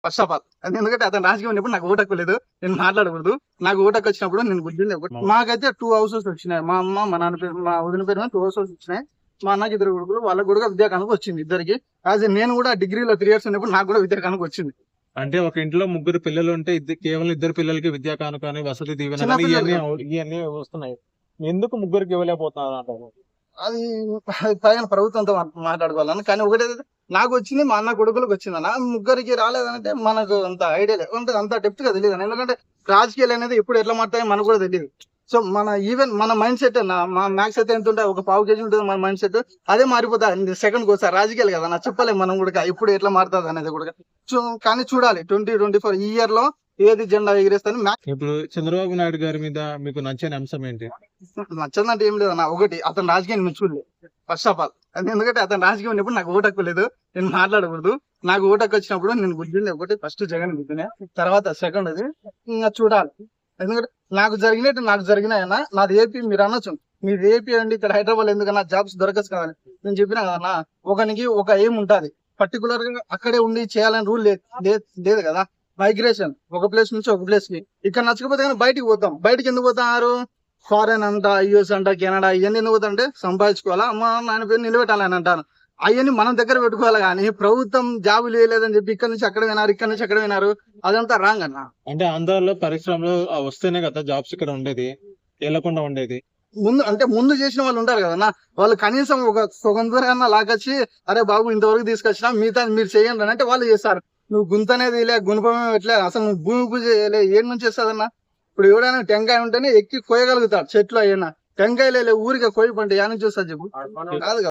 First of all అది ఎందుకంటే అతను రాజకీయం ఉన్నప్పుడు నాకు ఓటు హక్కు లేదు, నేను మాట్లాడకూడదు. నాకు ఓటు హక్కు వచ్చినప్పుడు నేను గుర్తుంది ఒకటి. మాకైతే 2 హౌసెస్ వచ్చినాయి. మా అమ్మ మా నాన్న పేరు మా వదిన పేరు మీద 2 హౌసెస్ వచ్చినాయి. మా అన్నకి 2 కొడుకులు, వాళ్ళకి కూడా విద్యాకానికి వచ్చింది ఇద్దరికి. యాజ్ నేను కూడా డిగ్రీలో 3 years ఉన్నప్పుడు నాకు కూడా విద్యాకానికి వచ్చింది. అంటే ఒక ఇంట్లో 3 పిల్లలు ఉంటే కేవలం 2 పిల్లలకి విద్యా కానుక అని, వసతి దీవెన చిన్న కానీ పిల్లలు ఇవన్నీ వస్తున్నాయి. ఎందుకు 3కి ఇవ్వలేకపోతున్నారు అంటారు? అది పైన ప్రభుత్వంతో మాట్లాడుకోవాలని. కానీ ఒకటే నాకు వచ్చింది, మా అన్న కొడుకులకు వచ్చిందన్న. ముగ్గురికి రాలేదంటే మనకు అంత ఐడియా లేదు, అంటే అంత డెప్త్ గా తెలియదు. ఎందుకంటే రాజకీయాలు అనేది ఎప్పుడు ఎట్లా మారుతాయో మనకు కూడా తెలియదు. సో మన ఈవెన్ మన మైండ్ సెట్ మా మ్యాక్స్ అయితే ఎంత ఉంటాయి, ఒక పావు కేజీ ఉంటుంది మన మైండ్ సెట్, అదే మారిపోతుంది సెకండ్ ఒకసారి. రాజకీయాలు కదా నా చెప్పలేము మనం కూడా ఇప్పుడు ఎట్లా మారుతుంది అనేది కూడా. కానీ చూడాలి 2024 ఈ ఇయర్ లో ఏది జెండా ఎగిరేస్తాను. ఇప్పుడు చంద్రబాబు నాయుడు గారి మీద మీకు నచ్చని అంశం ఏంటి? నచ్చదంటే ఏం లేదన్న, ఒకటి అతను రాజకీయాన్ని మెచ్చుకోలేదు ఫస్ట్ ఆఫ్ ఆల్. అది ఎందుకంటే అతను రాజకీయం ఉన్నప్పుడు నాకు ఓటు హక్కు లేదు, నేను మాట్లాడకూడదు. నాకు ఓటు హక్కు వచ్చినప్పుడు నేను గుర్తుంది ఒకటి, ఫస్ట్ జగన్ గుర్తునే, తర్వాత సెకండ్ అది ఇంకా చూడాలి. ఎందుకంటే నాకు జరిగినాయన్నా. నాది ఏపీ, మీరు అనొచ్చు మీది ఏపీ అండి, ఇక్కడ హైదరాబాద్ ఎందుకన్నా జాబ్స్ దొరకచ్చు కదా. నేను చెప్పినా కదన్నా, ఒకనికి ఒక ఎయిమ్ ఉంటుంది, పర్టికులర్ గా అక్కడే ఉండి చేయాలని రూల్ లేదు కదా. మైగ్రేషన్ ఒక ప్లేస్ నుంచి ఒక ప్లేస్ కి, ఇక్కడ నచ్చకపోతే కానీ బయటికి పోతాం. బయటికి ఎందుకు పోతారు? ఫారెన్ అంట, యుఎస్ అంట, కెనడా, ఇవన్నీ ఎందుకు పోతాంటే సంపాదించుకోవాలా, అమ్మ నాన్న పేరు నిలబెట్టాలని అంటారు. అవన్నీ మనం దగ్గర పెట్టుకోవాలి. కానీ ప్రభుత్వం జాబులు వేయలేదని చెప్పి ఇక్కడ నుంచి అక్కడ వినారు, ఇక్కడ నుంచి అక్కడ వినారు, అదంతా రాంగ్ అన్న. అంటే ఆంధ్రాలో పరిశ్రమలు వస్తేనే కదా జాబ్స్ ఇక్కడ ఉండేది, వెళ్లకుండా ఉండేది. ముందు చేసిన వాళ్ళు ఉంటారు కదన్నా, వాళ్ళు కనీసం ఒక సొంతగా లాగొచ్చి, అరే బాబు ఇంతవరకు తీసుకొచ్చినా మిగతా మీరు చేయండి అని అంటే వాళ్ళు చేస్తారు. నువ్వు గుంత అనేది లే, గుణపమే ఎట్లే, అసలు నువ్వు భూమి పూజ చేయలే, ఏం నుంచి చేస్తాదన్నా? ఇప్పుడు ఎవడైనా టెంకాయ ఉంటేనే ఎక్కి కోయగలుగుతాడు చెట్లు. అయినా టెంకాయలే ఊరికే కోయి పంట యాని చూస్తా చెప్పు, కాదు కదా.